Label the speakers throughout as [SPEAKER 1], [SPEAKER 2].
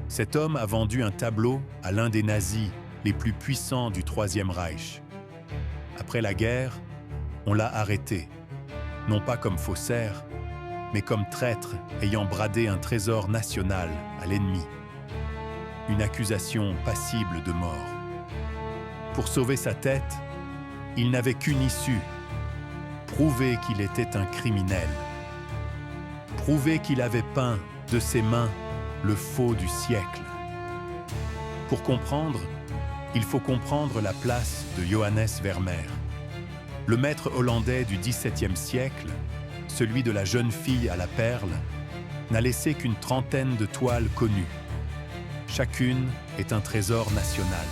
[SPEAKER 1] Cet homme a vendu un tableau à l'un des nazis les plus puissants du Troisième Reich. Après la guerre, on l'a arrêté, non pas comme faussaire, mais comme traître ayant bradé un trésor national à l'ennemi. Une accusation passible de mort. Pour sauver sa tête, il n'avait qu'une issue, prouver qu'il était un criminel. Prouver qu'il avait peint de ses mains le faux du siècle. Pour comprendre, il faut comprendre la place de Johannes Vermeer. Le maître hollandais du XVIIe siècle, celui de la jeune fille à la perle, n'a laissé qu'une trentaine de toiles connues. Chacune est un trésor national.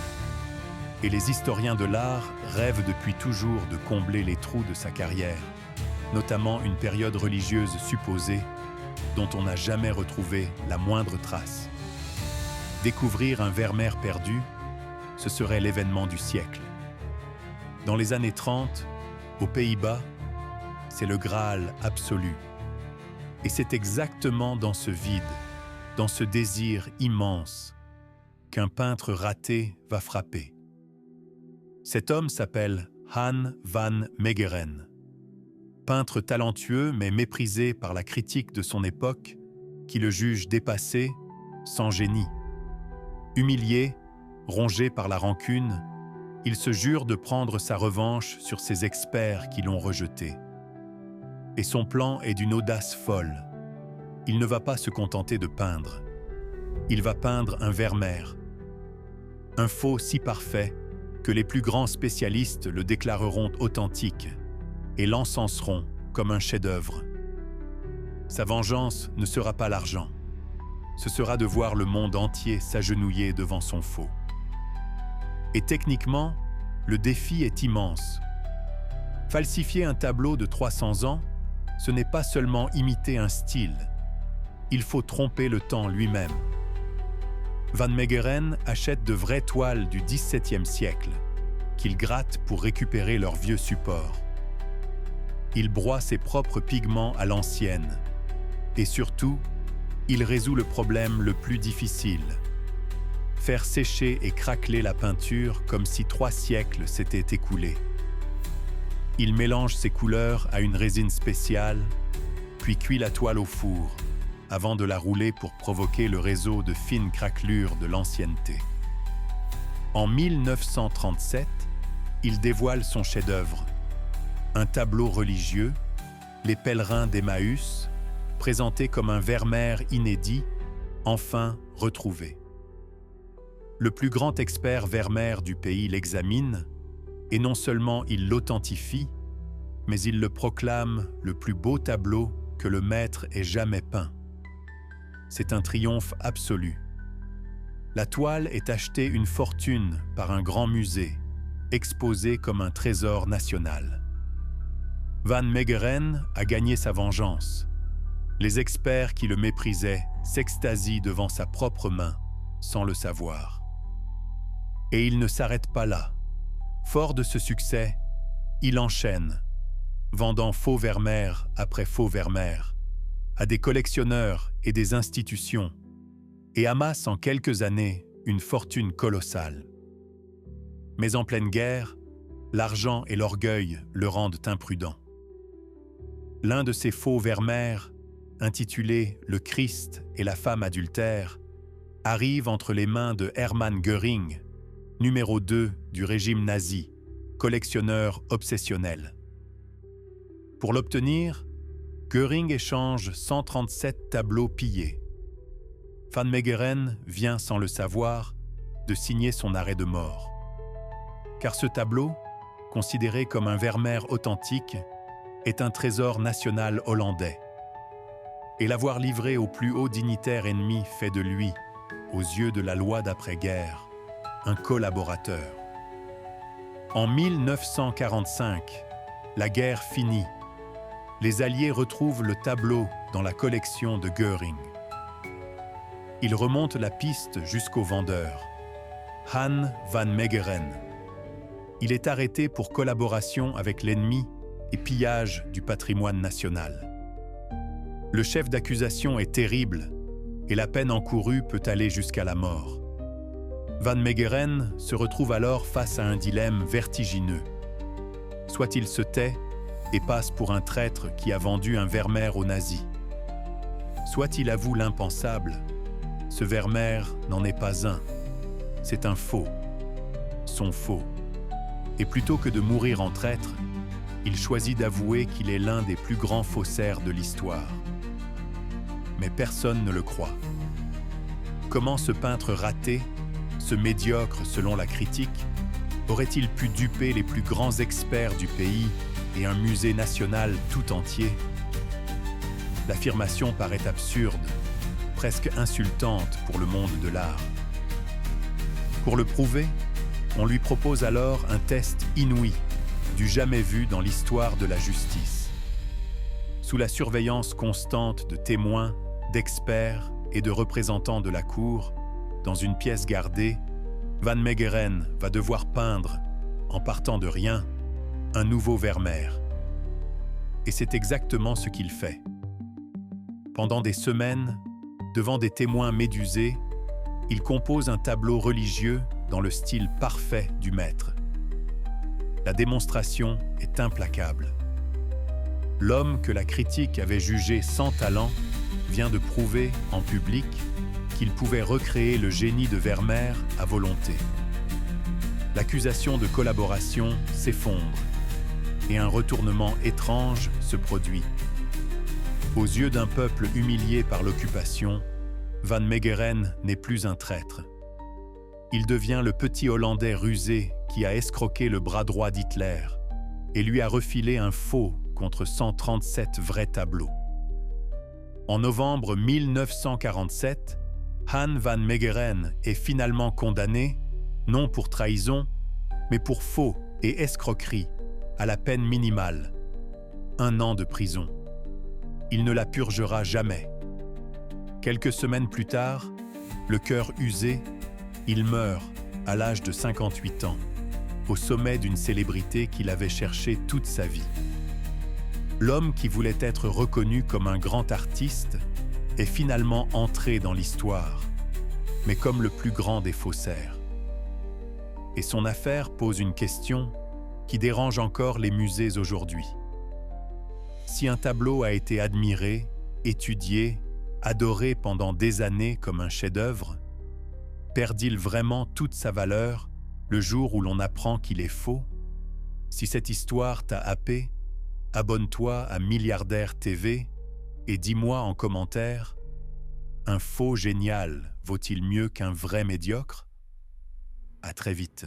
[SPEAKER 1] Et les historiens de l'art rêvent depuis toujours de combler les trous de sa carrière, notamment une période religieuse supposée dont on n'a jamais retrouvé la moindre trace. Découvrir un Vermeer perdu, ce serait l'événement du siècle. Dans les années 30, aux Pays-Bas, c'est le Graal absolu. Et c'est exactement dans ce vide, dans ce désir immense, qu'un peintre raté va frapper. Cet homme s'appelle Han van Meegeren. Peintre talentueux mais méprisé par la critique de son époque, qui le juge dépassé, sans génie. Humilié, rongé par la rancune, il se jure de prendre sa revanche sur ces experts qui l'ont rejeté. Et son plan est d'une audace folle. Il ne va pas se contenter de peindre. Il va peindre un Vermeer. Un faux si parfait que les plus grands spécialistes le déclareront authentique et l'encenseront comme un chef-d'œuvre. Sa vengeance ne sera pas l'argent. Ce sera de voir le monde entier s'agenouiller devant son faux. Et techniquement, le défi est immense. Falsifier un tableau de 300 ans, ce n'est pas seulement imiter un style. Il faut tromper le temps lui-même. Van Meegeren achète de vraies toiles du XVIIe siècle, qu'il gratte pour récupérer leurs vieux supports. Il broie ses propres pigments à l'ancienne. Et surtout, il résout le problème le plus difficile. Faire sécher et craqueler la peinture comme si 3 siècles s'étaient écoulés. Il mélange ses couleurs à une résine spéciale, puis cuit la toile au four, avant de la rouler pour provoquer le réseau de fines craquelures de l'ancienneté. En 1937, il dévoile son chef-d'œuvre, un tableau religieux, Les pèlerins d'Emmaüs, présenté comme un Vermeer inédit, enfin retrouvé. Le plus grand expert Vermeer du pays l'examine, et non seulement il l'authentifie, mais il le proclame le plus beau tableau que le maître ait jamais peint. C'est un triomphe absolu. La toile est achetée une fortune par un grand musée, exposée comme un trésor national. Van Meegeren a gagné sa vengeance. Les experts qui le méprisaient s'extasient devant sa propre main, sans le savoir. Et il ne s'arrête pas là. Fort de ce succès, il enchaîne, vendant faux Vermeer après faux Vermeer, à des collectionneurs et des institutions, et amasse en quelques années une fortune colossale. Mais en pleine guerre, l'argent et l'orgueil le rendent imprudent. L'un de ces faux Vermeer, intitulé « Le Christ et la femme adultère », arrive entre les mains de Hermann Göring, numéro 2 du régime nazi, collectionneur obsessionnel. Pour l'obtenir, Göring échange 137 tableaux pillés. Van Meegeren vient, sans le savoir, de signer son arrêt de mort. Car ce tableau, considéré comme un Vermeer authentique, est un trésor national hollandais. Et l'avoir livré au plus haut dignitaire ennemi fait de lui, aux yeux de la loi d'après-guerre, un collaborateur. En 1945, la guerre finit. Les Alliés retrouvent le tableau dans la collection de Göring. Ils remontent la piste jusqu'au vendeur, Han van Meegeren. Il est arrêté pour collaboration avec l'ennemi et pillage du patrimoine national. Le chef d'accusation est terrible et la peine encourue peut aller jusqu'à la mort. Van Meegeren se retrouve alors face à un dilemme vertigineux. Soit il se tait et passe pour un traître qui a vendu un Vermeer aux nazis. Soit il avoue l'impensable. Ce Vermeer n'en est pas un. C'est un faux. Son faux. Et plutôt que de mourir en traître, il choisit d'avouer qu'il est l'un des plus grands faussaires de l'histoire. Mais personne ne le croit. Comment ce peintre raté, ce médiocre selon la critique, aurait-il pu duper les plus grands experts du pays et un musée national tout entier? L'affirmation paraît absurde, presque insultante pour le monde de l'art. Pour le prouver, on lui propose alors un test inouï, du jamais vu dans l'histoire de la justice. Sous la surveillance constante de témoins, d'experts et de représentants de la cour, dans une pièce gardée, Van Meegeren va devoir peindre, en partant de rien, un nouveau Vermeer. Et c'est exactement ce qu'il fait. Pendant des semaines, devant des témoins médusés, il compose un tableau religieux dans le style parfait du maître. La démonstration est implacable. L'homme que la critique avait jugé sans talent vient de prouver en public qu'il pouvait recréer le génie de Vermeer à volonté. L'accusation de collaboration s'effondre et un retournement étrange se produit. Aux yeux d'un peuple humilié par l'occupation, Van Meegeren n'est plus un traître. Il devient le petit Hollandais rusé qui a escroqué le bras droit d'Hitler et lui a refilé un faux contre 137 vrais tableaux. En novembre 1947, Han Van Meegeren est finalement condamné, non pour trahison, mais pour faux et escroquerie, à la peine minimale, 1 an de prison. Il ne la purgera jamais. Quelques semaines plus tard, le cœur usé, il meurt à l'âge de 58 ans, au sommet d'une célébrité qu'il avait cherchée toute sa vie. L'homme qui voulait être reconnu comme un grand artiste est finalement entré dans l'histoire, mais comme le plus grand des faussaires. Et son affaire pose une question qui dérange encore les musées aujourd'hui. Si un tableau a été admiré, étudié, adoré pendant des années comme un chef-d'œuvre, perd-il vraiment toute sa valeur le jour où l'on apprend qu'il est faux? Si cette histoire t'a happé, abonne-toi à Milliardaire TV et dis-moi en commentaire, un faux génial vaut-il mieux qu'un vrai médiocre? À très vite.